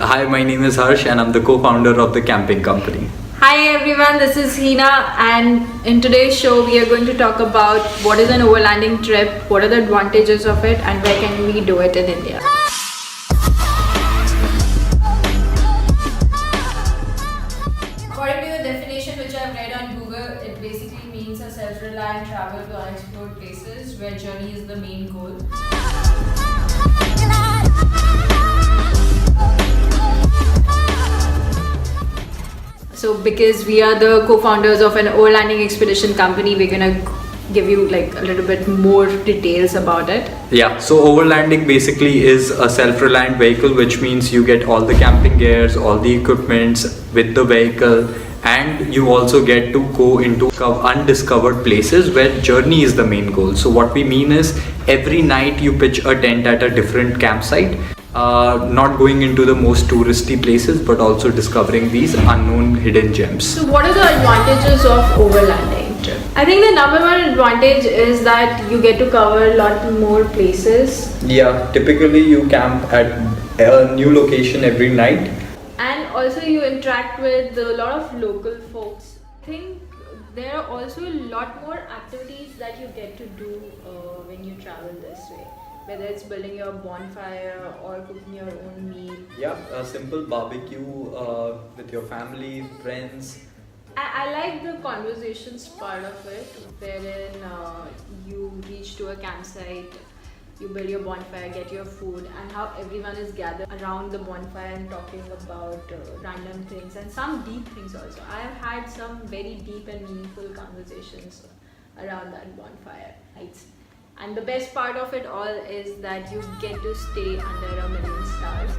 Hi, my name is Harsh and I'm the co-founder of the camping company. Hi everyone, this is Hina, and in today's show we are going to talk about what is an overlanding trip, what are the advantages of it, and where can we do it in India. According to the definition which I've read on Google, it basically means a self-reliant travel to unexplored places where journey is the main goal. So because we are the co-founders of an overlanding expedition company, we're gonna give you like a little bit more details about it. Yeah, so overlanding basically is a self-reliant vehicle, which means you get all the camping gears, all the equipments with the vehicle, and you also get to go into undiscovered places where journey is the main goal. So what we mean is every night you pitch a tent at a different campsite. Not going into the most touristy places, but also discovering these unknown hidden gems. So what are the advantages of overlanding trip? I think the number one advantage is that you get to cover a lot more places. Yeah, typically you camp at a new location every night. And also you interact with a lot of local folks. I think there are also a lot more activities that you get to do when you travel this way. Whether it's building your bonfire or cooking your own meal. Yeah, a simple barbecue with your family, friends. I like the conversations part of it, wherein you reach to a campsite, you build your bonfire, get your food, and how everyone is gathered around the bonfire and talking about random things and some deep things also. I have had some very deep and meaningful conversations around that bonfire nights. And the best part of it all is that you get to stay under a million stars.